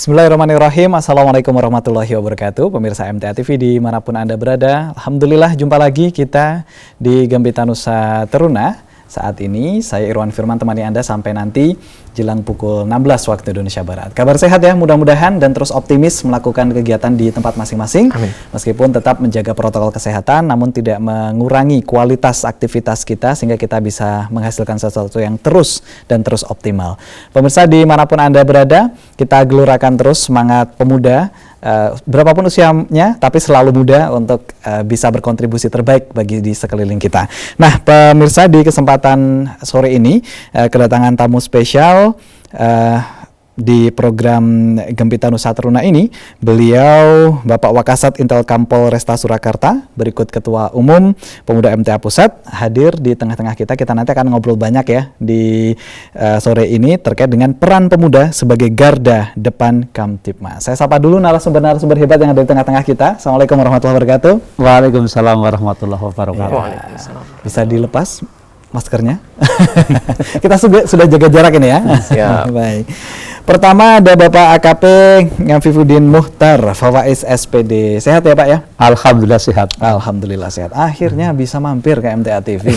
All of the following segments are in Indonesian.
Bismillahirrahmanirrahim. Assalamualaikum warahmatullahi wabarakatuh. Pemirsa MTA TV dimanapun Anda berada, alhamdulillah jumpa lagi kita di Gembita Nusa Teruna. Saat ini saya Irwan Firman temani Anda sampai nanti jelang pukul 16 waktu Indonesia Barat. Kabar sehat ya, mudah-mudahan, dan terus optimis melakukan kegiatan di tempat masing-masing. Amin. Meskipun tetap menjaga protokol kesehatan, namun tidak mengurangi kualitas aktivitas kita sehingga kita bisa menghasilkan sesuatu yang terus dan terus optimal. Pemirsa dimanapun Anda berada, kita gelurakan terus semangat pemuda. Berapapun usianya, tapi selalu muda untuk bisa berkontribusi terbaik bagi di sekeliling kita. Nah, pemirsa, di kesempatan sore ini kedatangan tamu spesial di program Gembita Nusa Teruna ini. Beliau Bapak Wakasat Intelkam Polresta Surakarta, berikut Ketua Umum Pemuda MTA Pusat, hadir di tengah-tengah kita. Kita nanti akan ngobrol banyak ya di sore ini terkait dengan peran pemuda sebagai garda depan Kamtibmas. Saya sapa dulu narasumber-narasumber hebat yang ada di tengah-tengah kita. Assalamualaikum warahmatullahi wabarakatuh. Waalaikumsalam warahmatullahi wabarakatuh. Bisa dilepas maskernya. Kita sudah jaga jarak ini ya. Siap. Baik. Pertama ada Bapak AKP Ngafifuddin Muhtar, Fawais SPD. Sehat ya Pak ya? Alhamdulillah sehat. Alhamdulillah sehat. Akhirnya bisa mampir ke MTA TV.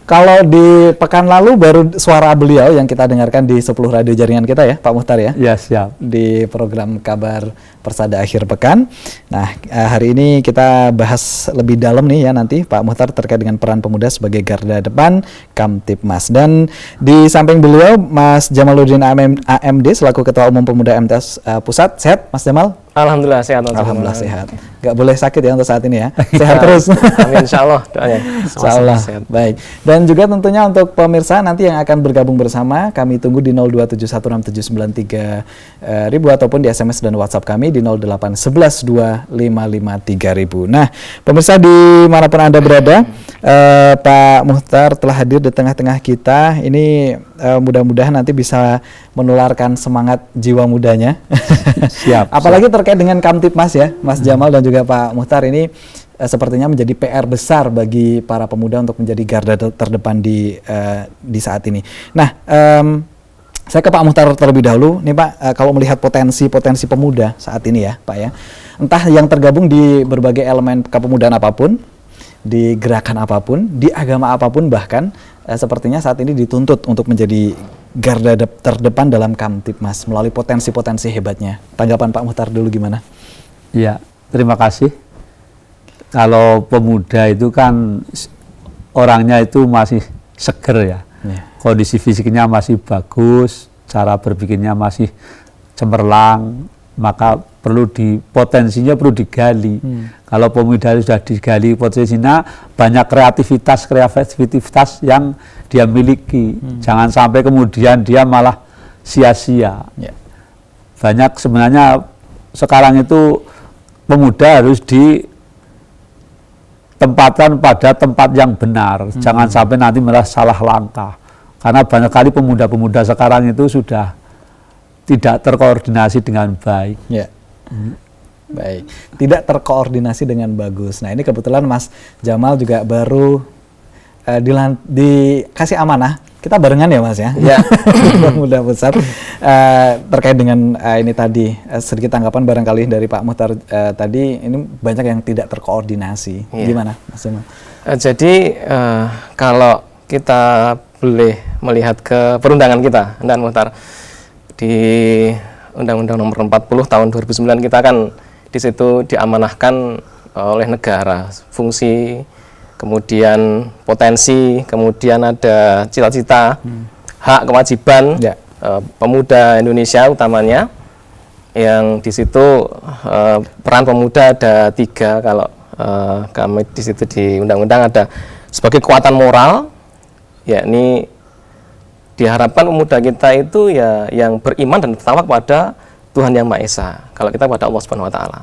Kalau di pekan lalu baru suara beliau yang kita dengarkan di 10 radio jaringan kita ya, Pak Muhtar ya? Ya, siap. Di program Kabar Persada akhir pekan. Nah, hari ini kita bahas lebih dalam nih ya nanti Pak Muhtar terkait dengan peran pemuda sebagai garda depan Kamtibmas. Dan di samping beliau Mas Jamaluddin AMD selaku Ketua Umum Pemuda MTA Pusat. Sehat Mas Jamal? Alhamdulillah sehat. Alhamdulillah sehat. Gak boleh sakit ya untuk saat ini ya. Sehat terus. Amin, insyaallah doanya. Insyaallah. Baik. Dan juga tentunya untuk pemirsa nanti yang akan bergabung bersama, kami tunggu di 02716793000 ataupun di SMS dan WhatsApp kami di 08112553000. Nah, pemirsa dimanapun Anda berada, Pak Muhtar telah hadir di tengah-tengah kita. Ini mudah-mudahan nanti bisa menularkan semangat jiwa mudanya. Siap. Apalagi terkait dengan Kamtibmas ya, Mas Jamal dan juga Pak Muhtar, ini sepertinya menjadi PR besar bagi para pemuda untuk menjadi garda terdepan di saat ini. Nah, saya ke Pak Muhtar terlebih dahulu. Nih Pak, kalau melihat potensi pemuda saat ini ya Pak ya, entah yang tergabung di berbagai elemen kepemudaan apapun, di gerakan apapun, di agama apapun bahkan, sepertinya saat ini dituntut untuk menjadi garda terdepan dalam Kamtibmas melalui potensi-potensi hebatnya. Tanggapan Pak Muhtar dulu gimana? Ya, terima kasih. Kalau pemuda itu kan orangnya itu masih seger ya. Kondisi fisiknya masih bagus, cara berpikirnya masih cemerlang, maka potensinya perlu digali. Kalau pemuda sudah digali potensinya, banyak kreativitas yang dia miliki. Jangan sampai kemudian dia malah sia-sia. Banyak sebenarnya sekarang itu pemuda harus ditempatkan pada tempat yang benar. Jangan sampai nanti malah salah langkah. Karena banyak kali pemuda-pemuda sekarang itu sudah tidak terkoordinasi dengan baik. Baik, tidak terkoordinasi dengan bagus. Nah, ini kebetulan Mas Jamal juga baru dikasih amanah. Kita barengan ya Mas ya? Ya. Pemuda Pusat terkait dengan ini tadi, sedikit tanggapan barangkali dari Pak Muhtar tadi, ini banyak yang tidak terkoordinasi. Gimana Mas Jamal? Jadi kalau kita boleh melihat ke perundangan kita, dan Muhtar, di Undang-Undang Nomor 40 tahun 2009 kita kan di situ diamanahkan oleh negara fungsi, kemudian potensi, kemudian ada cita-cita, hak, kewajiban pemuda Indonesia utamanya, yang di situ peran pemuda ada 3. Kalau kami di situ di undang-undang ada sebagai kekuatan moral, yakni diharapkan pemuda kita itu ya yang beriman dan bertawakal kepada Tuhan Yang Maha Esa, kalau kita pada Allah Subhanahu wa taala.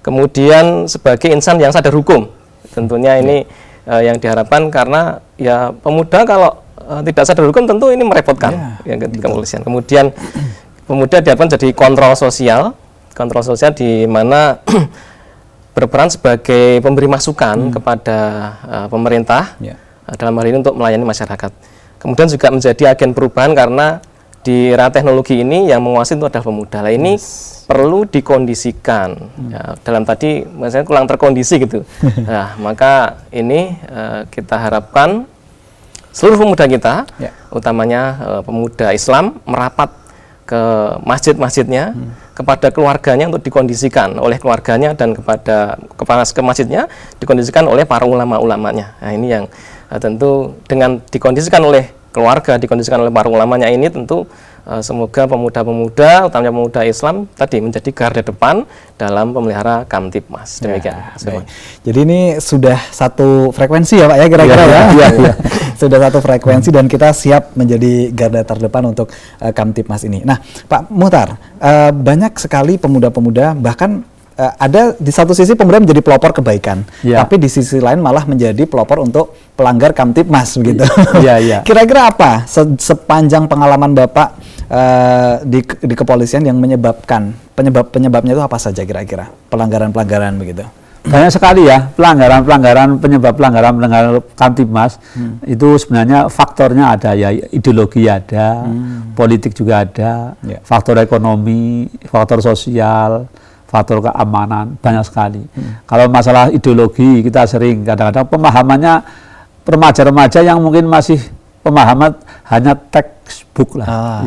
Kemudian sebagai insan yang sadar hukum. Tentunya ini yang diharapkan, karena ya pemuda kalau tidak sadar hukum tentu ini merepotkan kepolisian. Kemudian pemuda diharapkan jadi kontrol sosial di mana berperan sebagai pemberi masukan kepada pemerintah dalam hal ini untuk melayani masyarakat. Kemudian juga menjadi agen perubahan, karena di era teknologi ini yang menguasai itu adalah pemuda. Lah ini perlu dikondisikan. Ya, dalam tadi misalnya kurang terkondisi gitu. Nah, maka ini kita harapkan seluruh pemuda kita, utamanya pemuda Islam, merapat ke masjid-masjidnya, kepada keluarganya untuk dikondisikan oleh keluarganya, dan kepada kepala ke masjidnya dikondisikan oleh para ulama-ulamanya. Nah, ini yang tentu dengan dikondisikan oleh keluarga, dikondisikan oleh para ulamanya ini tentu semoga pemuda-pemuda, utamanya pemuda Islam tadi menjadi garda depan dalam memelihara Kamtibmas. Demikian. Jadi ini sudah satu frekuensi ya Pak ya kira-kira ya. Sudah satu frekuensi dan kita siap menjadi garda terdepan untuk Kamtibmas ini. Nah, Pak Muhtar, banyak sekali pemuda-pemuda, bahkan ada di satu sisi pemuda menjadi pelopor kebaikan, tapi di sisi lain malah menjadi pelopor untuk pelanggar Kamtibmas begitu. Kira-kira apa sepanjang pengalaman Bapak di kepolisian yang menyebabkan penyebabnya itu apa saja kira-kira pelanggaran-pelanggaran begitu? Banyak sekali ya pelanggaran pelanggaran Kamtibmas. Itu sebenarnya faktornya ada ya, ideologi ada, politik juga ada, faktor ekonomi, faktor sosial, faktor keamanan, banyak sekali. Kalau masalah ideologi kita sering kadang-kadang pemahamannya remaja-remaja yang mungkin masih pemahaman hanya textbook lah,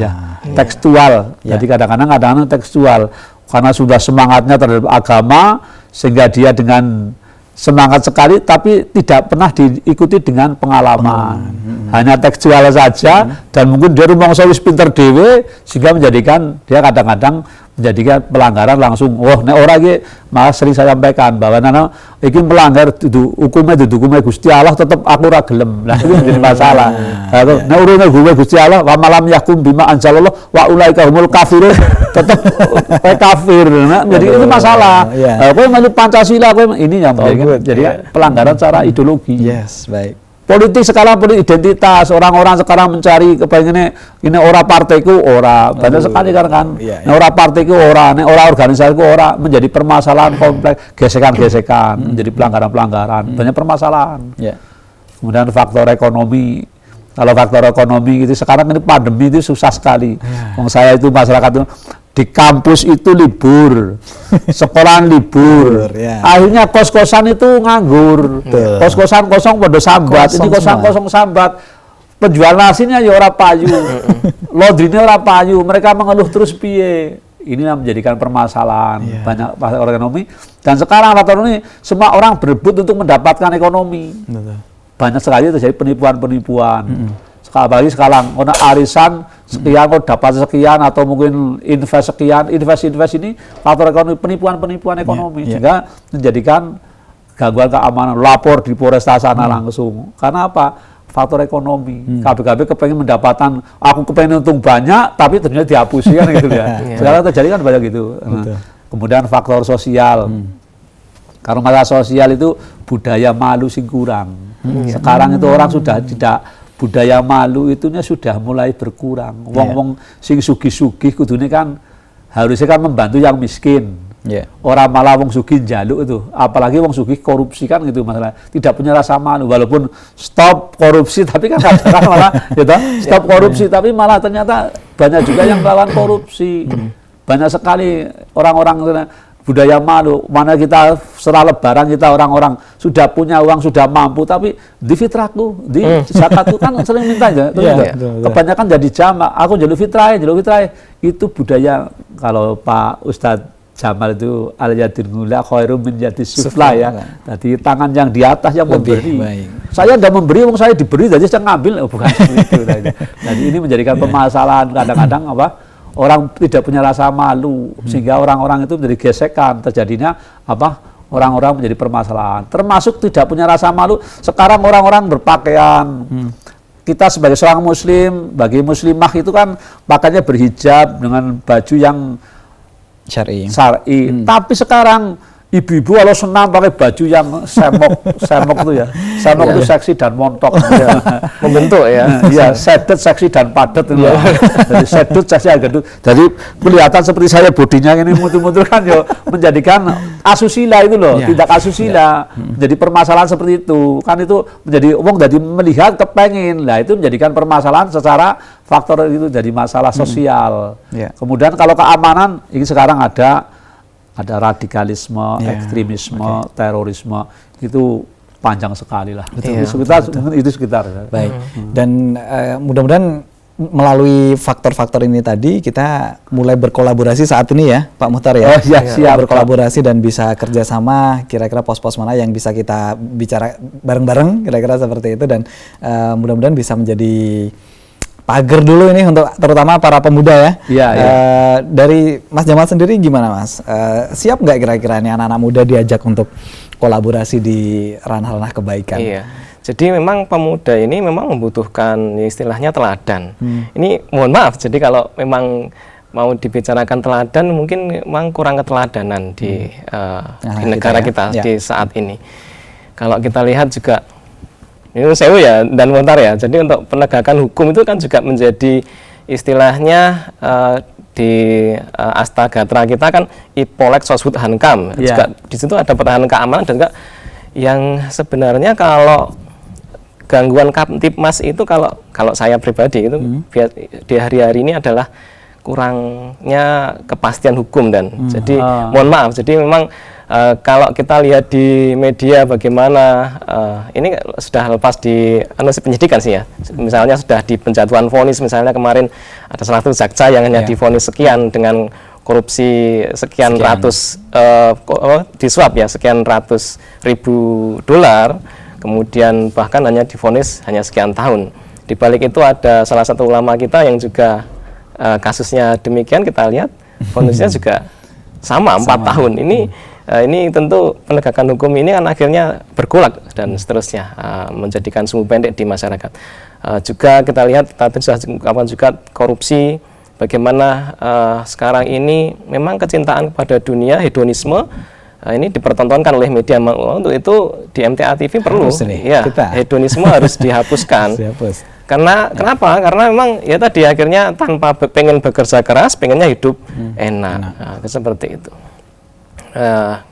tekstual. Jadi kadang-kadang tekstual karena sudah semangatnya terhadap agama sehingga dia dengan semangat sekali tapi tidak pernah diikuti dengan pengalaman. Hanya tekstual saja dan mungkin dia rumangsa wis pinter dhewe sehingga menjadikan dia kadang-kadang menjadikan pelanggaran langsung. Nek ora iki malah sering saya sampaikan bahwa nana iki melanggar hukumnya Gusti Allah tetap aku ora gelem. Nah itu menjadi masalah. Nek urune hukumnya Gusti Allah wa malam yakum bima anzalallah wa ulaika humul kafirun tetap kafir. Nah, jadi itu masalah. Kowe melu Pancasila kowe ini yang jadi pelanggaran secara ideologi. Baik. Politik sekarang politik identitas, orang-orang sekarang mencari kepengennya ini ora partaiku ora, banyak sekali kan ora partaiku ora, ora organisasiku ora, menjadi permasalahan kompleks, gesekan-gesekan, menjadi pelanggaran-pelanggaran, banyak permasalahan. Kemudian faktor ekonomi, kalau faktor ekonomi itu sekarang ini pandemi itu susah sekali. Saya itu masyarakat itu di kampus itu libur, sekolahan libur, akhirnya kos-kosan itu nganggur, kos-kosan kosong pada sambat, ini kosan kosong sambat, penjual nasinya ya ora payu, laundrynya ora payu, mereka mengeluh terus piye. Ini yang menjadikan permasalahan banyak faktor ekonomi, dan sekarang faktor ini semua orang berebut untuk mendapatkan ekonomi. Banyak sekali terjadi penipuan-penipuan. Apalagi sekarang arisan sekian kok dapat sekian atau mungkin invest sekian, invest ini faktor ekonomi, penipuan ekonomi sehingga menjadikan gangguan keamanan, lapor di Polresta sana langsung. Karena apa? Faktor ekonomi. KB kepengen mendapatkan, aku kepengen untung banyak tapi ternyata dihapusi kan gitu ya. Sekarang terjadi kan banyak gitu. Kemudian faktor sosial. Karena masalah sosial itu budaya malu sing kurang. Sekarang itu orang sudah tidak, budaya malu itunya sudah mulai berkurang. Wong-wong sing sugih-sugih kudune kan harusnya kan membantu yang miskin. Orang malah wong sugih njaluk itu, apalagi wong sugih korupsi kan gitu masalah. Tidak punya rasa malu, walaupun stop korupsi tapi kan kadang malah gitu, stop korupsi tapi malah ternyata banyak juga yang melawan korupsi. Banyak sekali orang-orang budaya malu, mana kita setelah lebaran kita orang-orang sudah punya uang, sudah mampu, tapi di fitrahku, di zakatku kan sering minta ya, kebanyakan jadi jamak, aku jalur fitrah, itu budaya. Kalau Pak Ustadz Jamal itu al-yadin mula khairum min yadis sufla ya, jadi tangan yang di atas yang memberi. Saya tidak memberi, wong saya diberi, jadi saya ngambil, bukan itu. Jadi ini menjadikan permasalahan kadang-kadang orang tidak punya rasa malu, sehingga orang-orang itu menjadi gesekan, terjadinya orang-orang menjadi permasalahan. Termasuk tidak punya rasa malu, sekarang orang-orang berpakaian. Kita sebagai seorang muslim, bagi muslimah itu kan pakainya berhijab dengan baju yang syar'i. Tapi sekarang ibu-ibu kalau senam pakai baju yang semok tuh ya. Semok itu seksi dan montok. Membentuk ya. Iya, sedet, seksi dan padat. Jadi sedut, seksi, gendut. Jadi kelihatan seperti saya bodinya ini mutul-mutul kan ya menjadikan asusila itu loh, tidak asusila. Jadi permasalahan seperti itu. Kan itu menjadi jadi melihat kepengen. Lah itu menjadikan permasalahan secara faktor itu jadi masalah sosial. Kemudian kalau keamanan ini sekarang ada radikalisme, ekstremisme, terorisme, itu panjang sekali lah. Itu sekitar. Baik. Dan mudah-mudahan melalui faktor-faktor ini tadi kita mulai berkolaborasi saat ini ya, Pak Muhtar ya. Siap. Berkolaborasi dan bisa kerjasama. Kira-kira pos-pos mana yang bisa kita bicara bareng-bareng, kira-kira seperti itu. Dan mudah-mudahan bisa menjadi pagar dulu ini untuk terutama para pemuda ya. Dari Mas Jamal sendiri gimana Mas? Siap nggak kira-kira ini anak-anak muda diajak untuk kolaborasi di ranah-ranah kebaikan? Iya. Jadi memang pemuda ini memang membutuhkan istilahnya teladan. Ini mohon maaf. Jadi kalau memang mau dibicarakan teladan mungkin memang kurang keteladanan di negara kita di saat ini. Kalau kita lihat juga ini sewu ya dan montar ya. Jadi untuk penegakan hukum itu kan juga menjadi istilahnya di Astagatra kita kan Ipolek Sosbud Hankam. Juga di situ ada pertahanan keamanan dan juga yang sebenarnya kalau gangguan Kamtibmas itu kalau saya pribadi itu di hari-hari ini adalah kurangnya kepastian hukum dan jadi mohon maaf. Jadi memang kalau kita lihat di media bagaimana ini sudah lepas di penyidikan sih ya, misalnya sudah di penjatuhan vonis, misalnya kemarin ada salah satu jaksa yang hanya divonis sekian dengan korupsi sekian ratus disuap ya sekian ratus ribu dolar, kemudian bahkan hanya divonis hanya sekian tahun. Di balik itu ada salah satu ulama kita yang juga kasusnya demikian, kita lihat vonisnya juga sama 4 tahun. Ini tentu penegakan hukum ini kan akhirnya bergolak dan seterusnya menjadikan sumbu pendek di masyarakat. Juga kita lihat tadi sudah juga korupsi, bagaimana sekarang ini memang kecintaan kepada dunia, hedonisme ini dipertontonkan oleh media. Untuk itu di MTA TV perlu hedonisme harus dihapuskan. Karena kenapa? Karena memang ya tadi akhirnya tanpa pengen bekerja keras, pengennya hidup enak. Seperti itu.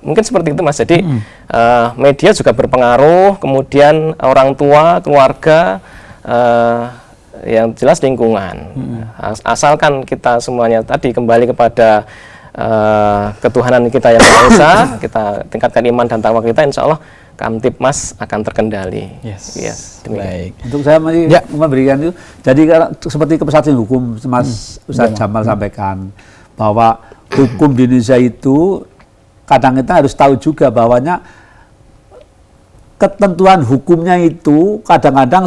Mungkin seperti itu Mas. Jadi media juga berpengaruh, kemudian orang tua, keluarga, yang jelas lingkungan. Asalkan kita semuanya tadi kembali kepada ketuhanan kita yang Maha Esa, kita tingkatkan iman dan takwa kita, insya Allah Kamtibmas akan terkendali. Baik. Untuk saya memberikan itu, jadi seperti kepastian hukum Mas Ustaz Jamal sampaikan bahwa hukum di Indonesia itu kadang kita harus tahu juga bahwanya ketentuan hukumnya itu kadang-kadang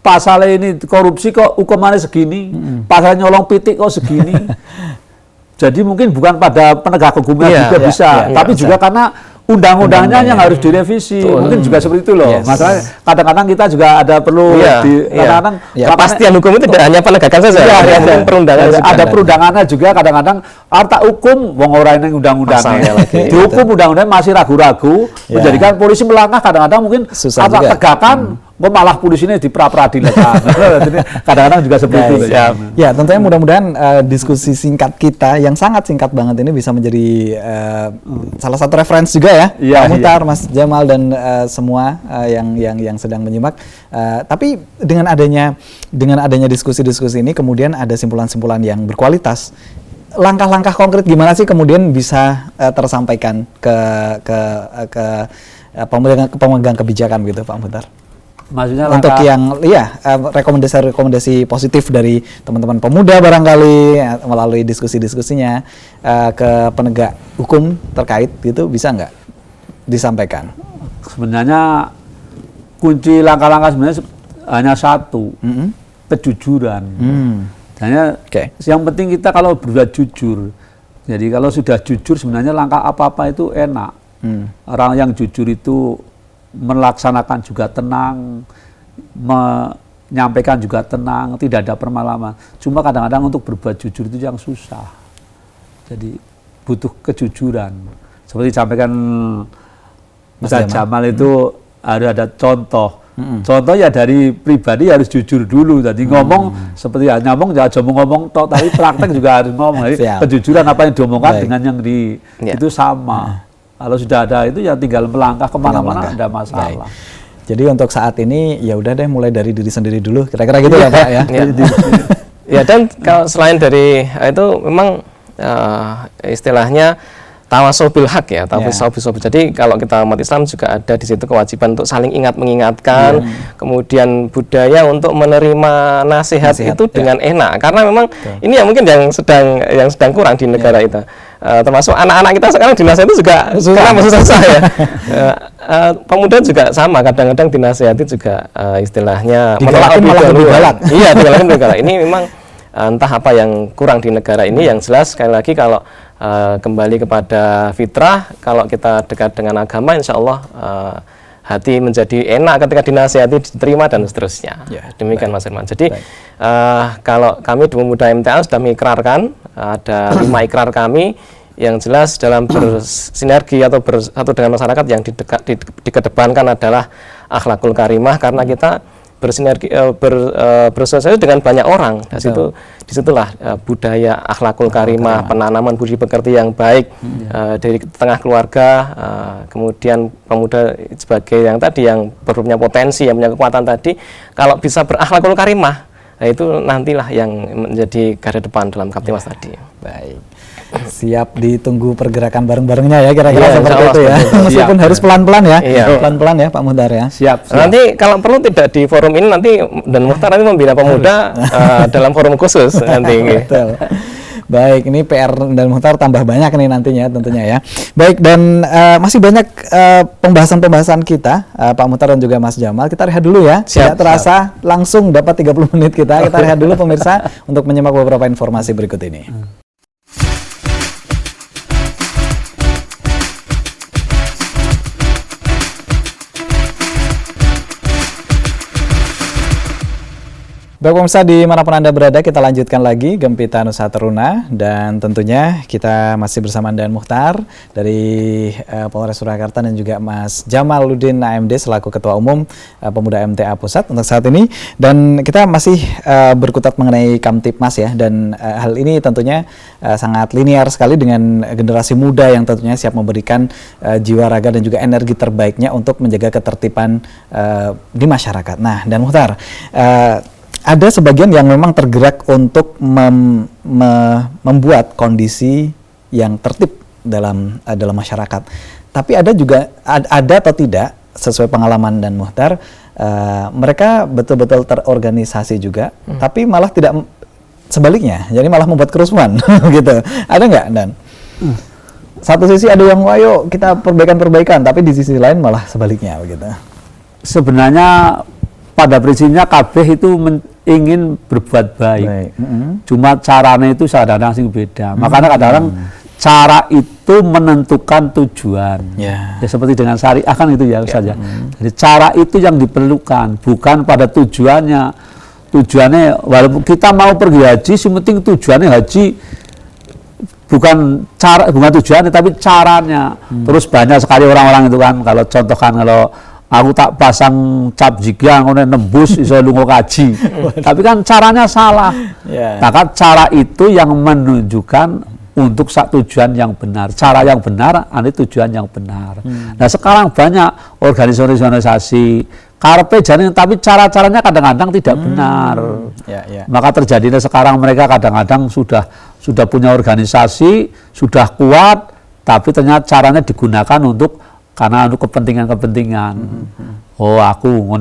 pasal ini korupsi kok hukumannya segini, pasal nyolong pitik kok segini. Jadi mungkin bukan pada penegak hukumnya juga bisa, tapi juga karena undang-undangnya yang harus direvisi. Mungkin juga seperti itu loh. Masalahnya kadang-kadang kita juga ada perlu kadang-kadang kepastian hukum itu tidak hanya penegakan saja, perundangan juga. Ada perundangannya juga kadang-kadang arta hukum wong ora ning undang-undangnya. Dihukum undang-undang masih ragu-ragu, menjadikan polisi melangkah kadang-kadang mungkin tegakan malah polisinya di pra-peradilan. Kadang-kadang juga seperti itu. Ya, tentunya mudah-mudahan diskusi singkat kita yang sangat singkat banget ini bisa menjadi salah satu referensi juga ya, Pak Muhtar, Mas Jamal dan semua yang sedang menyimak. Tapi dengan adanya diskusi-diskusi ini kemudian ada simpulan-simpulan yang berkualitas. Langkah-langkah konkret gimana sih kemudian bisa tersampaikan ke pemegang kebijakan gitu, Pak Muhtar? Maksudnya untuk yang rekomendasi positif dari teman-teman pemuda barangkali melalui diskusinya ke penegak hukum terkait gitu, bisa nggak disampaikan? Sebenarnya kunci langkah-langkah sebenarnya hanya satu, kejujuran. Hanya yang penting kita kalau berbuat jujur. Jadi kalau sudah jujur sebenarnya langkah apa-apa itu enak. Orang yang jujur itu melaksanakan juga tenang, menyampaikan juga tenang, tidak ada permalaman. Cuma kadang-kadang untuk berbuat jujur itu yang susah. Jadi butuh kejujuran. seperti disampaikan Ustaz Jamal itu harus ada contoh. Contoh ya dari pribadi harus jujur dulu. Jadi ngomong seperti ngomong jangan cuma ngomong toh, tapi praktek juga harus ngomong. Jadi kejujuran apa yang diomongkan dengan yang itu sama. Kalau sudah ada itu ya tinggal melangkah kemana-mana, ada masalah. Jadi untuk saat ini ya udah deh mulai dari diri sendiri dulu, kira-kira gitu ya Pak ya. Ya, dan kalau selain dari itu memang istilahnya tawasau bil haq ya, tawasau bil sabr. Jadi kalau kita umat Islam juga ada di situ kewajiban untuk saling ingat mengingatkan, kemudian budaya untuk menerima nasihat itu dengan enak. Karena memang ini yang mungkin yang sedang kurang di negara itu. Termasuk anak-anak kita sekarang dinasihati juga susah ya. Pemuda juga sama, kadang-kadang dinasihati juga istilahnya menolak lebih galak. Iya, lebih galak. Ini memang entah apa yang kurang di negara ini. Yang jelas sekali lagi kalau kembali kepada fitrah, kalau kita dekat dengan agama, insya Allah hati menjadi enak ketika dinasihati, diterima dan seterusnya. Demikian Mas Firman. Jadi kalau kami di Pemuda MTA sudah mengikrarkan, ada 5 ikrar kami yang jelas dalam bersinergi atau bersatu dengan masyarakat. Yang dikedepankan adalah akhlakul karimah, karena kita bersinergi bersosialisasi dengan banyak orang. Disitulah budaya akhlakul karimah, penanaman budi pekerti yang baik dari tengah keluarga, kemudian pemuda sebagai yang tadi yang punya potensi, yang punya kekuatan tadi, kalau bisa berakhlakul karimah, itu nantilah yang menjadi garda depan dalam Kaptimas tadi. Baik. Siap ditunggu pergerakan bareng-barengnya ya, kira-kira seperti itu ya. Meskipun harus pelan-pelan ya, pelan-pelan ya Pak Muhtar ya. Siap. Nanti kalau perlu tidak di forum ini nanti, dan Muhtar nanti membina pemuda dalam forum khusus nanti. Betul. Baik, ini PR dan Muhtar tambah banyak nih nantinya tentunya ya. Baik, dan masih banyak pembahasan-pembahasan kita, Pak Muhtar dan juga Mas Jamal. Kita rehat dulu ya. Tidak terasa langsung dapat 30 menit kita. Kita rehat dulu pemirsa untuk menyimak beberapa informasi berikut ini. Baik pemirsa, dimanapun Anda berada, kita lanjutkan lagi Gempita Nusa Teruna, dan tentunya kita masih bersama Dan Muhtar dari Polres Surakarta dan juga Mas Jamaluddin AMD selaku Ketua Umum Pemuda MTA Pusat untuk saat ini, dan kita masih berkutat mengenai Kamtipmas ya, dan hal ini tentunya sangat linear sekali dengan generasi muda yang tentunya siap memberikan jiwa raga dan juga energi terbaiknya untuk menjaga ketertiban di masyarakat. Nah, Dan Muhtar, ada sebagian yang memang tergerak untuk membuat kondisi yang tertib dalam masyarakat. Tapi ada juga ada atau tidak sesuai pengalaman Dan Muhtar, mereka betul-betul terorganisasi juga, tapi malah tidak sebaliknya, jadi malah membuat kerusuhan gitu. Ada nggak, Dan? Satu sisi ada yang ayo kita perbaikan, tapi di sisi lain malah sebaliknya begitu. Sebenarnya pada prinsipnya kabeh itu ingin berbuat baik. Cuma caranya itu kadang-kadang beda. Makanya kadang-kadang cara itu menentukan tujuan. Ya seperti dengan syariah kan itu ya Ustaz ya. Jadi cara itu yang diperlukan, bukan pada tujuannya. Tujuannya walaupun kita mau pergi haji, penting tujuannya haji, bukan tujuannya tapi caranya. Terus banyak sekali orang-orang itu kan, kalau contohkan kalau aku tak pasang cap jika ngono nembus iso lunga kaji. Tapi kan caranya salah. Maka cara itu yang menunjukkan untuk tujuan yang benar. Cara yang benar, tujuan yang benar. Nah, sekarang banyak organisasi karpe jaring, tapi cara-caranya kadang-kadang tidak benar. Maka terjadinya sekarang mereka kadang-kadang sudah punya organisasi, sudah kuat, tapi ternyata caranya digunakan karena untuk kepentingan-kepentingan. Oh, aku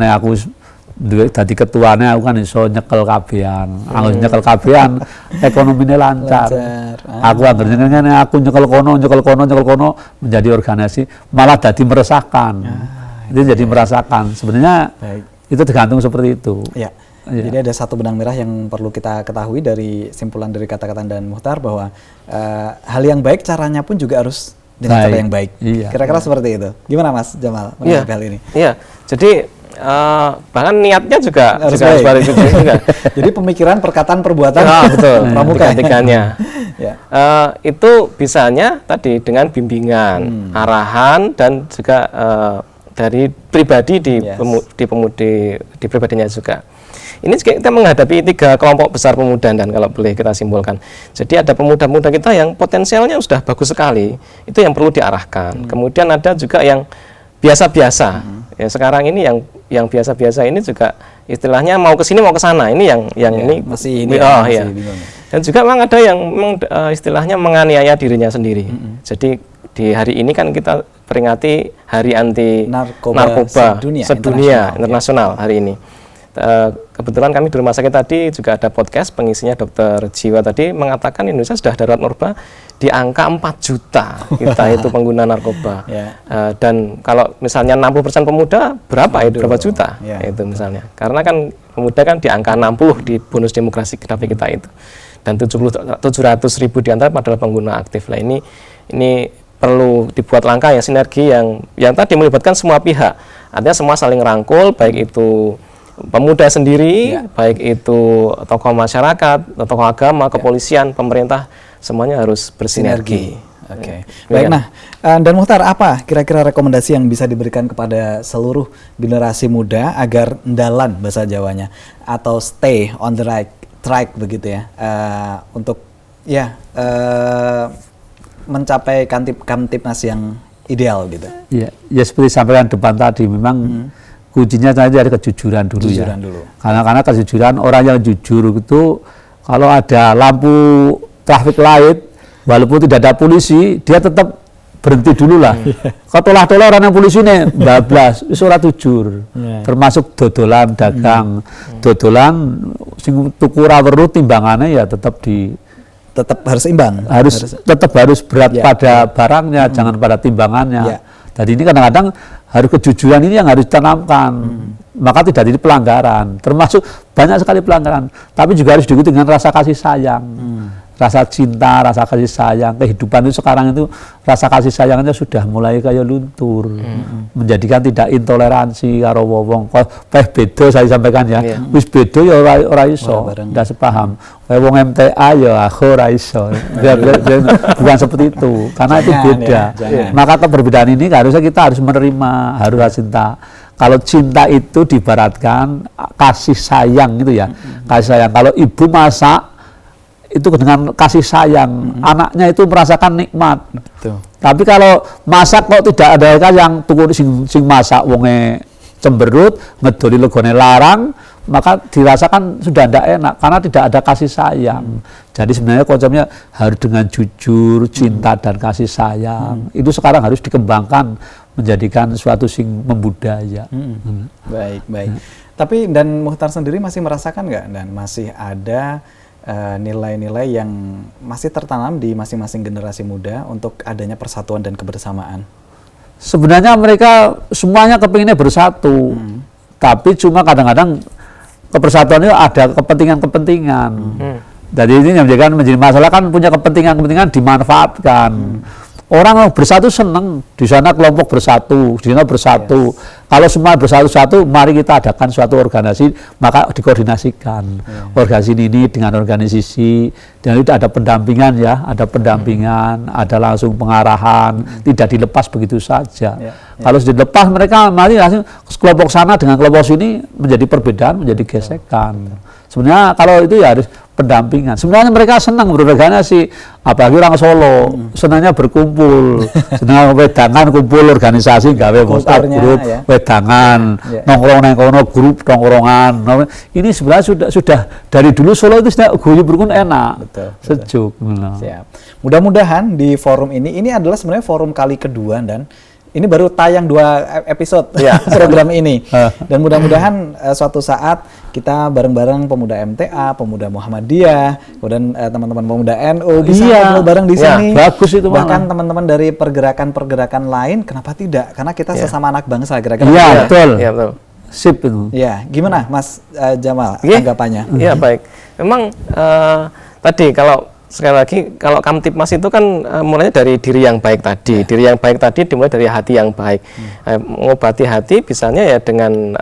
dadi ketuane, aku kan iso nyekel kabehan. Aku nyekel kabehan, ekonomine lancar. Aku aku nyekel kono menjadi organisasi, malah dadi meresahkan. Itu jadi merasakan. Sebenarnya itu tergantung seperti itu. Jadi ada satu benang merah yang perlu kita ketahui dari simpulan dari kata-kata Dan Muhtar, bahwa hal yang baik caranya pun juga harus dengan cara yang baik. Kira-kira seperti itu. Gimana Mas Jamal mengenai hal ini? Jadi bahkan niatnya juga harus baik juga. Jadi pemikiran, perkataan, perbuatan, betul, pramuka. tiga-tiganya. Ya. Itu bisanya tadi dengan bimbingan, arahan, dan juga dari pribadi di pribadinya juga. Ini kita menghadapi 3 kelompok besar pemuda, dan kalau boleh kita simpulkan. Jadi ada pemuda-pemuda kita yang potensialnya sudah bagus sekali, itu yang perlu diarahkan. Kemudian ada juga yang biasa-biasa. Ya, sekarang ini yang biasa-biasa ini juga istilahnya mau ke sini mau ke sana. Ini yang ini masih ini masih bingung. Dan juga memang ada yang istilahnya menganiaya dirinya sendiri. Jadi di hari ini kan kita peringati Hari Anti Narkoba Sedunia Internasional hari ini. Kebetulan kami di rumah sakit tadi juga ada podcast, pengisinya dokter jiwa tadi mengatakan Indonesia sudah darurat narkoba di angka 4 juta kita itu pengguna narkoba. Dan kalau misalnya 60% pemuda berapa itu berapa juta itu misalnya, karena kan pemuda kan di angka 60 di bonus demografi kita itu, dan 700.000 di antara adalah pengguna aktif. Lah ini perlu dibuat langkah ya, sinergi yang tadi melibatkan semua pihak, artinya semua saling rangkul, baik itu pemuda sendiri, baik itu tokoh masyarakat, tokoh agama, kepolisian, pemerintah, semuanya harus bersinergi. Oke. Baik, nah, dan Muhtar, apa kira-kira rekomendasi yang bisa diberikan kepada seluruh generasi muda agar ndalan bahasa Jawanya, atau stay on the right track begitu ya, untuk mencapai Kamtipnas yang ideal gitu? Ya seperti sampaikan depan tadi, memang kuncinya tadi ada kejujuran dulu. Karena kejujuran, orang yang jujur itu kalau ada lampu traffic light, walaupun tidak ada polisi, dia tetap berhenti dulu lah. Katolah-tolah orang yang polisi ini bablas, itu ora jujur. Termasuk dodolan dagang, dodolan sing tuku ora weruh timbangannya ya tetap harus imbang. Tetap harus berat pada barangnya, jangan pada timbangannya. Jadi ini kadang-kadang harus kejujuran ini yang harus ditanamkan, maka tidak jadi pelanggaran, termasuk banyak sekali pelanggaran, tapi juga harus diikuti dengan rasa kasih sayang, rasa cinta, rasa kasih sayang. Kehidupan itu sekarang itu rasa kasih sayangnya sudah mulai kayak luntur, menjadikan tidak intoleransi karo wong. Beda saya sampaikan ya, wis beda ya ora iso, ndak sepaham. Wong MTA ya aku ora iso. Bukan seperti itu, karena itu beda. Maka keberbedaan ini harusnya kita harus menerima, harus cinta. Kalau cinta itu diibaratkan kasih sayang gitu ya, kasih sayang. Kalau ibu masak itu dengan kasih sayang, anaknya itu merasakan nikmat. Betul. Tapi kalau masak kok tidak ada yang tuku sing masak wonge cemberut, ngedoli legone larang, maka dirasakan sudah tidak enak karena tidak ada kasih sayang. Jadi sebenarnya konsepnya harus dengan jujur, cinta dan kasih sayang. Itu sekarang harus dikembangkan menjadikan suatu sing membudaya. Baik. Tapi dan Muhtar sendiri masih merasakan nggak, dan masih ada nilai-nilai yang masih tertanam di masing-masing generasi muda untuk adanya persatuan dan kebersamaan? Sebenarnya mereka semuanya kepinginnya bersatu, tapi cuma kadang-kadang kebersatuan itu ada kepentingan-kepentingan. Jadi ini yang menjadi masalah, kan punya kepentingan-kepentingan dimanfaatkan. Orang bersatu senang, di sana kelompok bersatu, di sana bersatu. Kalau semua bersatu-satu, mari kita adakan suatu organisasi, maka dikoordinasikan. Organisasi ini dengan organisasi, dan itu ada pendampingan ya, ada pendampingan, ada langsung pengarahan, tidak dilepas begitu saja. Kalau sudah dilepas, mereka mari langsung kelompok sana dengan kelompok sini menjadi perbedaan, menjadi gesekan. Sebenarnya kalau itu ya harus pendampingan. Sebenarnya mereka senang berorganisasi, apalagi orang Solo, senangnya berkumpul, senang wedangan kumpul organisasi, gawe WhatsApp grup, wedangan, nongkrong nang kono grup nongkrongan. Ini sebenarnya sudah dari dulu Solo itu sudah guyub rukun enak, sejuk. Siap. Mudah-mudahan di forum ini adalah sebenarnya forum kali kedua, dan ini baru tayang 2 episode program ini. Dan mudah-mudahan suatu saat kita bareng-bareng pemuda MTA, pemuda Muhammadiyah, kemudian teman-teman pemuda NU bisa ngobrol bareng di sini. Bagus itu. Bahkan teman-teman dari pergerakan-pergerakan lain, kenapa tidak? Karena kita sesama anak bangsa, kira-kira. Iya, betul. Sip itu. Ya, gimana Mas Jamal tanggapannya? Iya, baik. Memang tadi kalau sekali lagi kalau Kamtipmas itu kan mulainya dari diri yang baik tadi. Diri yang baik tadi dimulai dari hati yang baik. Mengobati hati bisanya ya dengan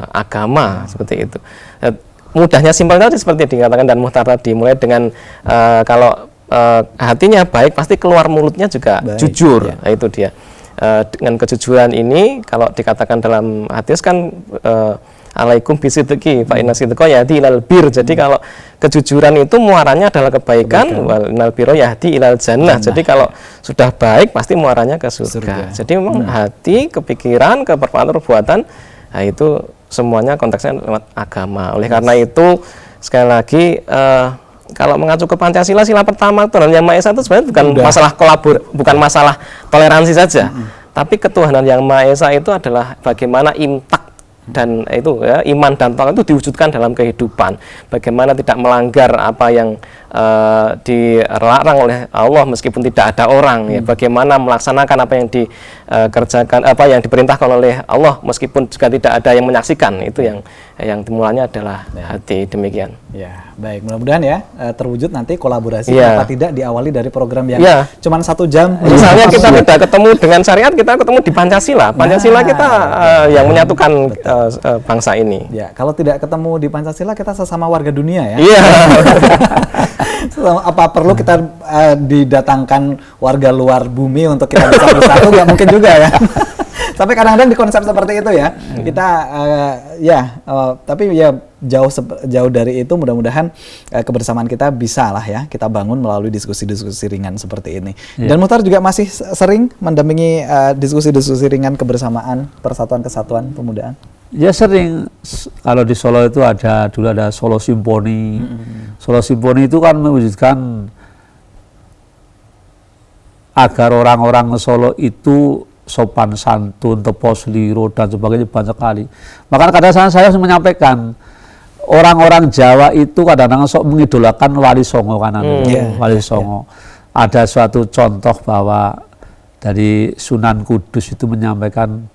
agama seperti itu. Mudahnya simpelnya seperti dikatakan dan Muhtar tadi, mulai dengan kalau hatinya baik pasti keluar mulutnya juga baik, jujur. Ya. Nah, itu dia. Dengan kejujuran ini kalau dikatakan dalam hadis kan alaikum bisidqi fa inna sidqa yahdi ilal bir. Jadi kalau kejujuran itu muaranya adalah kebaikan, wal innal birra yahdi ilal jannah. Jadi kalau sudah baik pasti muaranya ke surga. Jadi memang hati, kepikiran, perbuatan, nah itu semuanya konteksnya lewat agama. Oleh karena itu sekali lagi kalau mengacu ke Pancasila, sila pertama Tuhan Yang Maha Esa itu sebenarnya bukan masalah bukan masalah toleransi saja. Tapi ketuhanan Yang Maha Esa itu adalah bagaimana imtak dan itu ya, iman dan takwa itu diwujudkan dalam kehidupan. Bagaimana tidak melanggar apa yang dilarang oleh Allah meskipun tidak ada orang. Ya, bagaimana melaksanakan apa yang dikerjakan, apa yang diperintahkan oleh Allah meskipun juga tidak ada yang menyaksikan. Itu yang dimulainya adalah hati. Demikian. Ya, baik. Mudah-mudahan ya terwujud nanti kolaborasi. Kenapa tidak diawali dari program yang cuma 1 jam. Misalnya kita tidak ketemu dengan syariat, kita ketemu di Pancasila. Pancasila kita yang menyatukan bangsa ini. Ya, kalau tidak ketemu di Pancasila kita sesama warga dunia ya. Iya. Apa perlu kita didatangkan warga luar bumi untuk kita bisa bersatu? Nggak mungkin juga ya. Tapi kadang-kadang di konsep seperti itu ya, kita tapi ya jauh dari itu mudah-mudahan kebersamaan kita bisa lah ya kita bangun melalui diskusi-diskusi ringan seperti ini. Dan Muhtar juga masih sering mendampingi diskusi-diskusi ringan kebersamaan, persatuan kesatuan pemudaan. Ya sering. Kalau di Solo itu dulu ada Solo Simponi. Solo Simponi itu kan mewujudkan agar orang-orang Solo itu sopan santun, tepos liro dan sebagainya banyak sekali. Makanya kadang saya menyampaikan orang-orang Jawa itu kadang-kadang sok mengidolakan Wali Songo Wali Songo. Ada suatu contoh bahwa dari Sunan Kudus itu menyampaikan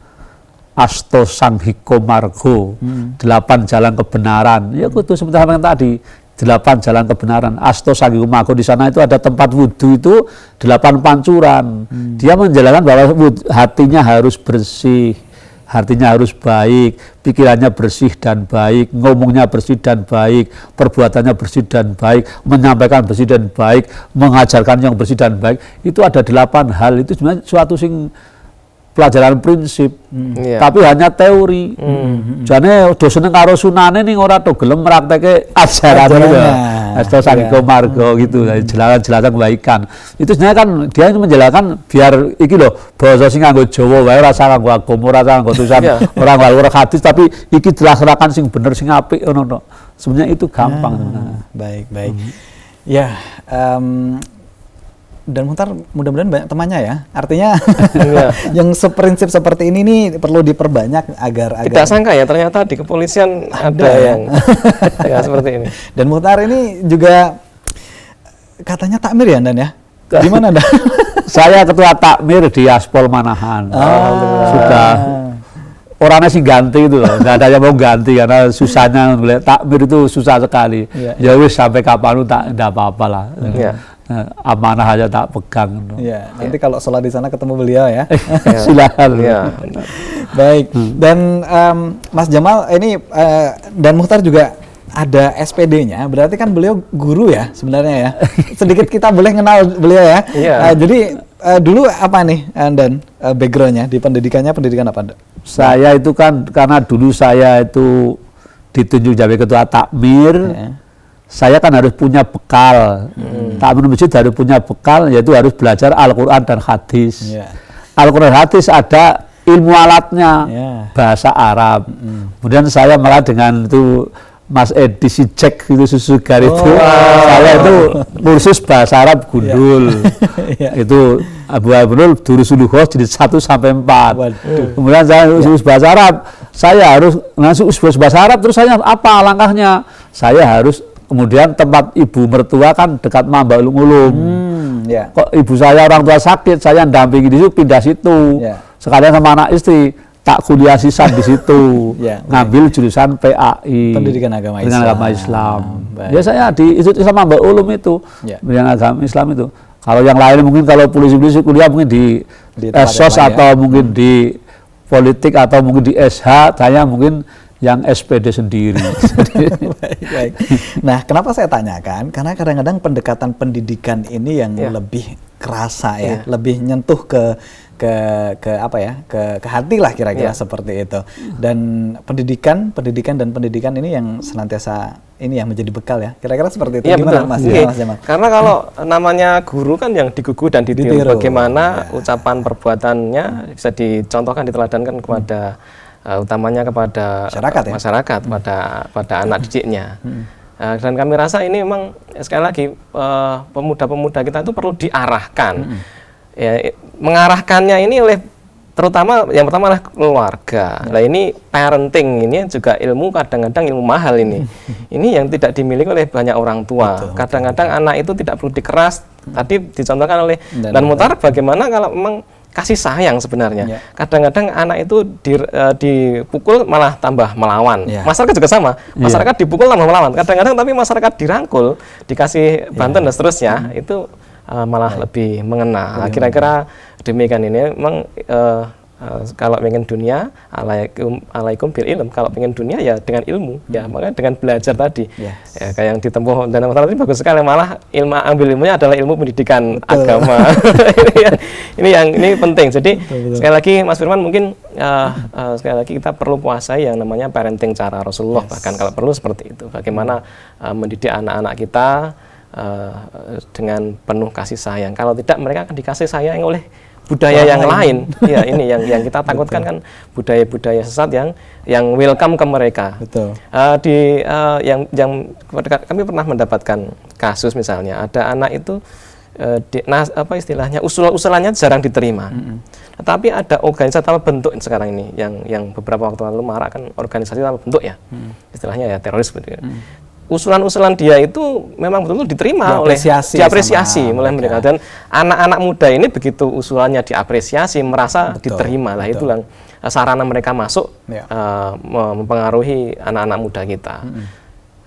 Asto Sanghiko Margo, 8 jalan kebenaran. Ya itu seperti yang tadi, 8 jalan kebenaran. Asto Sanghiko Margo, di sana itu ada tempat wudhu itu 8 pancuran. Dia menjelaskan bahwa hatinya harus bersih, hatinya harus baik, pikirannya bersih dan baik, ngomongnya bersih dan baik, perbuatannya bersih dan baik, menyampaikan bersih dan baik, mengajarkan yang bersih dan baik. Itu ada 8 hal. Itu sebenarnya suatu pelajaran prinsip, tapi hanya teori. Jane dosen karo sunane ning ora to gelem prakteke ajaran ya. Asto Sanghiko Margo gitu, jelasan kebaikan. Itu sebenarnya kan dia menjelaskan biar iki lho, basa sing nganggo Jawa wae ora usah nganggo agama, ora usah nganggo tulisan, ora nganggo hadis, tapi iki dilaksanakan sing bener sing apik ngono to. Sebenarnya itu gampang. Baik. Ya, dan Muhtar mudah-mudahan banyak temannya ya. Artinya yang seprinsip seperti ini nih perlu diperbanyak agar tidak sangka ya ternyata di kepolisian ada yang ya seperti ini. Dan Muhtar ini juga katanya takmir ya Dan ya. Gimana Dan? Saya ketua takmir di Aspol Manahan. Sudah orangnya sih ganti itu loh, nggak ada yang mau ganti karena susahnya takmir itu susah sekali. Ya wis sampai kapan lu tidak apa-apa lah. Amanah aja tak pegang. Ya, nanti kalau sholat di sana ketemu beliau ya. Silakan. Baik. Dan Mas Jamal ini dan Muhtar juga ada SPD-nya. Berarti kan beliau guru ya sebenarnya ya. Sedikit kita boleh kenal beliau ya. Jadi dulu apa nih dan background-nya di pendidikannya pendidikan apa? Saya itu kan karena dulu saya itu ditunjuk jadi ketua takmir. Saya kan harus punya bekal, takmir masjid harus punya bekal, yaitu harus belajar Al-Quran dan hadis. Al-Quran dan hadis ada ilmu alatnya, bahasa Arab. Kemudian saya malah dengan itu Mas Edi Sijek itu Susugar itu, saya itu kursus bahasa Arab gundul. Itu Abu Abdul Durusuluhoh jadi 1 sampai 4. Kemudian saya kursus bahasa Arab, saya harus langsung bahasa Arab, terus saya apa langkahnya? Saya harus kemudian tempat ibu mertua kan dekat Mamba Ulum. Kok ibu saya orang tua sakit, saya dampingi di situ, pindah situ. Sekalian sama anak istri. tak kuliah sisan di situ, ngambil jurusan PAI, Pendidikan Agama dengan Islam. agama Islam. Baik. Ya saya di Institut Islam Amba Ulum itu, yang agama Islam itu. Kalau yang lain mungkin kalau polisi kuliah mungkin di SOS atau mungkin di politik atau mungkin di SH, saya mungkin yang SPD sendiri. Baik. Nah, kenapa saya tanyakan? Karena kadang-kadang pendekatan pendidikan ini yang lebih kerasa ya, lebih nyentuh ke apa ya, ke hati lah kira-kira seperti itu. Dan pendidikan ini yang senantiasa ini yang menjadi bekal ya. Kira-kira seperti itu. Gimana Mas Jamal? Karena kalau namanya guru kan yang digugu dan ditiru, bagaimana ucapan perbuatannya bisa dicontohkan, diteladankan kepada utamanya kepada masyarakat, pada anak didiknya. Dan kami rasa ini memang sekali lagi pemuda-pemuda kita itu perlu diarahkan. Ya, mengarahkannya ini oleh terutama yang pertama adalah keluarga. Nah ini parenting ini juga ilmu, kadang-kadang ilmu mahal ini. Ini yang tidak dimiliki oleh banyak orang tua. Kadang-kadang anak itu tidak perlu dikeras. Tadi dicontohkan oleh Dan Muhtar bagaimana kalau memang kasih sayang sebenarnya. Kadang-kadang anak itu dipukul malah tambah melawan. Masyarakat juga sama. Masyarakat dipukul tambah melawan. Kadang-kadang tapi masyarakat dirangkul, dikasih bantuan dan seterusnya itu malah lebih mengena. Kira-kira demikian ini memang kalau pengen dunia alaikum bil ilm, kalau pengen dunia ya dengan ilmu, ya makanya dengan belajar tadi. Ya, kayak yang ditempuh dan tadi bagus sekali, malah ambil ilmunya adalah ilmu pendidikan agama. ini penting. Jadi sekali lagi Mas Firman mungkin sekali lagi kita perlu puasai yang namanya parenting cara Rasulullah, bahkan kalau perlu seperti itu. Bagaimana mendidik anak-anak kita dengan penuh kasih sayang. Kalau tidak mereka akan dikasih sayang oleh budaya yang lain. Ya, ini yang kita takutkan kan budaya-budaya sesat yang welcome ke mereka. Betul. Kami pernah mendapatkan kasus misalnya ada anak itu apa istilahnya usulannya jarang diterima. Tetapi ada organisasi tanpa bentuk sekarang ini yang beberapa waktu lalu marak kan organisasi tanpa bentuk ya. Istilahnya ya teroris begitu. Usulan-usulan dia itu memang betul-betul diterima diapresiasi oleh mereka, dan anak-anak muda ini begitu usulannya diapresiasi merasa diterima lah, itu yang sarana mereka masuk mempengaruhi anak-anak muda kita.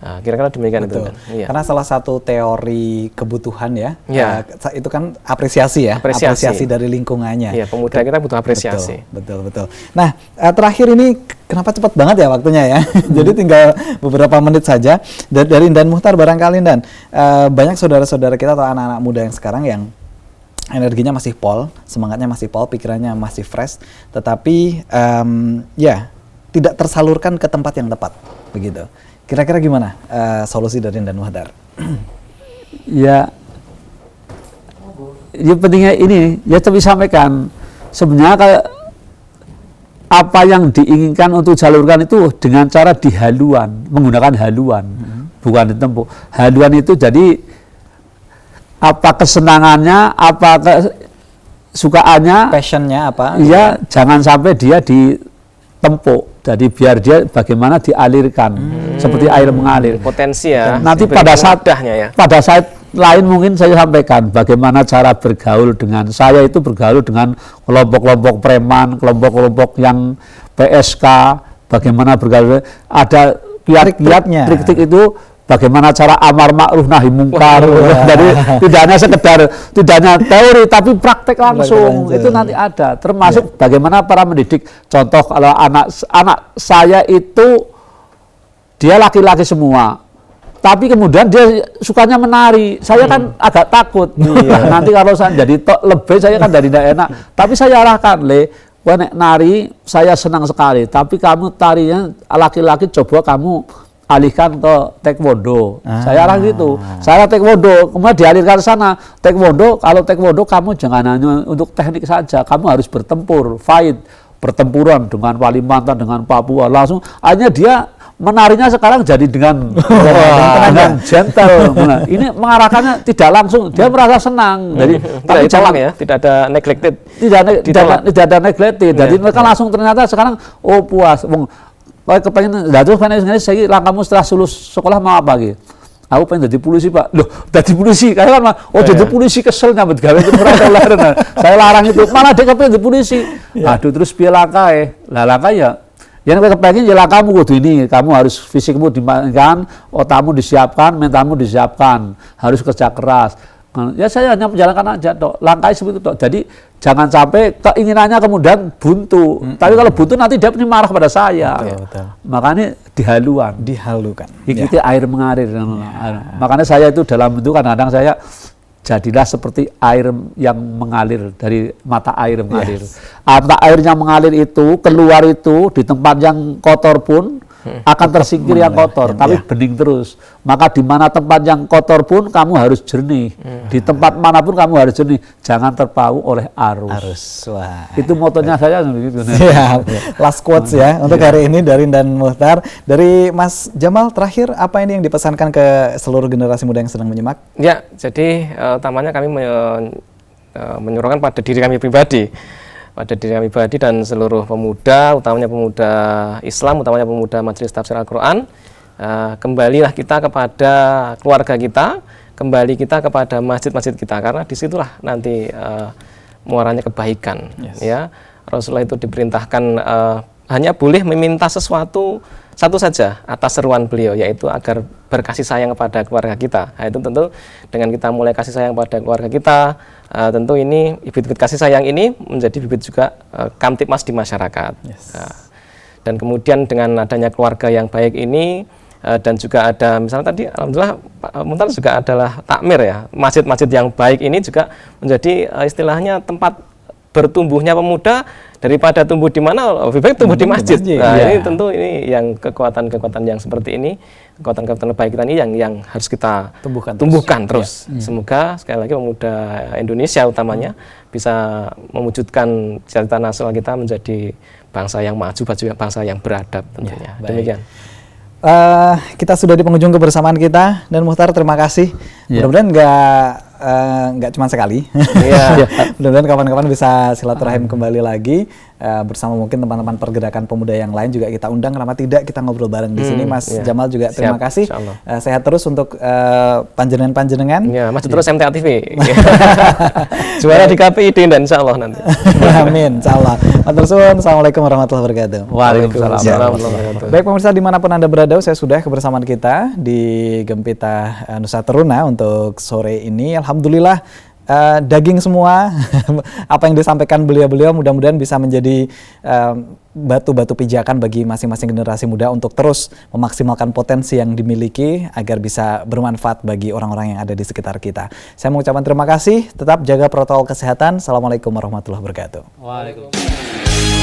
Kira-kira demikian. Betul. Itu kan. Karena salah satu teori kebutuhan itu kan apresiasi dari lingkungannya. Iya, pemuda kita butuh apresiasi. Betul. Nah, terakhir ini kenapa cepat banget ya waktunya ya? Jadi tinggal beberapa menit saja. Dari Dan Muhtar barangkali, Dan, banyak saudara-saudara kita atau anak-anak muda yang sekarang yang energinya masih pol, semangatnya masih pol, pikirannya masih fresh, tetapi tidak tersalurkan ke tempat yang tepat, begitu. Kira-kira gimana solusi dari Dan Muhtar? Ya pentingnya ini ya tapi sampaikan sebenarnya kalau apa yang diinginkan untuk jalurkan itu dengan cara dihaluan, menggunakan haluan, bukan ditempuh. Haluan itu jadi apa kesenangannya, apa kesukaannya, passionnya apa? Iya, jangan sampai dia ditempuk. Jadi biar dia bagaimana dialirkan seperti air mengalir. Potensi ya. Nanti pada saat lain mungkin saya sampaikan bagaimana cara bergaul dengan saya itu bergaul dengan kelompok-kelompok preman, kelompok-kelompok yang PSK, bagaimana bergaul. Ada kiat-kiatnya. Trik-trik itu bagaimana cara amar ma'ruf nahi mungkar. Jadi tidak hanya teori tapi praktek langsung. Itu nanti ada. Termasuk bagaimana para mendidik. Contoh kalau anak saya itu dia laki-laki semua. Tapi kemudian dia sukanya menari. Saya kan agak takut. Nanti kalau saya jadi lebih saya kan jadi tidak enak. Tapi saya arahkan, nari saya senang sekali. Tapi kamu tarinya laki-laki coba kamu alihkan ke taekwondo. Saya arah gitu. Saya taekwondo, kemudian dialihkan ke sana. Taekwondo, kalau taekwondo kamu jangan hanya untuk teknik saja, kamu harus bertempur, fight, pertempuran dengan Kalimantan, dengan Papua. Langsung akhirnya dia menarinya sekarang jadi dengan gentle. Nah, ini mengarahkannya tidak langsung, dia merasa senang. Jadi tapi jangan ya, tidak ada neglected. Tidak ada neglected. Jadi mereka langsung ternyata sekarang puas. Kepengen, terus saya langkahmu setelah lulus sekolah mau apa gitu? Aku pengen jadi polisi Pak. Loh, jadi polisi. Kayak kan jadi polisi kesel nyambut gawe itu larang. Saya larang itu. Mana dia kepengen jadi polisi. Aduh, terus piye lakae? Lah lakae ya yang kepengen ya kamu kudu ini, kamu harus fisikmu dimainkan, otakmu disiapkan, mentalmu disiapkan, harus kerja keras. Ya saya hanya menjalankan aja toh, langkahnya seperti itu toh. Jadi jangan sampai keinginannya kemudian buntu. Tapi kalau buntu nanti dia pasti marah pada saya. Betul. Makanya dihalukan. Ikuti air mengalir. Makanya saya itu dalam bentuk kadang-kadang saya jadilah seperti air yang mengalir dari mata air mengalir. Mata air yang mengalir itu keluar itu di tempat yang kotor pun akan tersingkir yang kotor, tapi bening terus. Maka di mana tempat yang kotor pun kamu harus jernih. Di tempat manapun kamu harus jernih. Jangan terpaut oleh arus. Wah. Itu motonya saya begitu. Last quotes ya untuk hari ini dari Dan Muhtar. Dari Mas Jamal terakhir, apa ini yang dipesankan ke seluruh generasi muda yang sedang menyimak? Ya, jadi utamanya kami menyuruhkan pada diri kami pribadi. Pada diri kami pribadi dan seluruh pemuda, utamanya pemuda Islam, utamanya pemuda Majelis Tafsir Al-Quran, kembalilah kita kepada keluarga kita, kembali kita kepada masjid-masjid kita, karena disitulah nanti muaranya kebaikan. Ya, Rasulullah itu diperintahkan hanya boleh meminta sesuatu satu saja atas seruan beliau, yaitu agar berkasih sayang kepada keluarga kita. Nah, itu tentu dengan kita mulai kasih sayang pada keluarga kita, tentu ini bibit-bibit kasih sayang ini menjadi bibit juga kamtipmas di masyarakat. Dan kemudian dengan adanya keluarga yang baik ini dan juga ada misalnya tadi alhamdulillah Pak Muhtar juga adalah takmir ya, masjid-masjid yang baik ini juga menjadi istilahnya tempat bertumbuhnya pemuda. Daripada tumbuh di mana, lebih baik tumbuh di masjid. Nah, ini tentu ini yang kekuatan-kekuatan yang seperti ini, kekuatan-kekuatan baik kita ini yang harus kita tumbuhkan terus. Semoga sekali lagi pemuda Indonesia utamanya bisa mewujudkan cita-cita nasional kita menjadi bangsa yang maju, bangsa yang beradab tentunya. Demikian. Kita sudah di penghujung kebersamaan kita, dan Muhtar terima kasih. Mudah-mudahan nggak cuma sekali. Mudah-mudahan kapan-kapan bisa silaturahim kembali lagi bersama mungkin teman-teman pergerakan pemuda yang lain juga kita undang, kenapa tidak kita ngobrol bareng di sini. Mas Jamal juga terima kasih. Sehat terus untuk panjenengan. Ya, Mas terus MTA TV. Juara di KPID dan insya Allah nanti. Amin, insya Allah. Matur suwun. Assalamualaikum warahmatullahi wabarakatuh. Waalaikumsalam. Baik pemirsa dimanapun Anda berada, saya sudah kebersamaan kita di Gempita Nusa Teruna untuk sore ini. Alhamdulillah daging semua. Apa yang disampaikan beliau-beliau mudah-mudahan bisa menjadi batu-batu pijakan bagi masing-masing generasi muda untuk terus memaksimalkan potensi yang dimiliki agar bisa bermanfaat bagi orang-orang yang ada di sekitar kita. Saya mengucapkan terima kasih, tetap jaga protokol kesehatan. Assalamualaikum warahmatullahi wabarakatuh. Waalaikumsalam.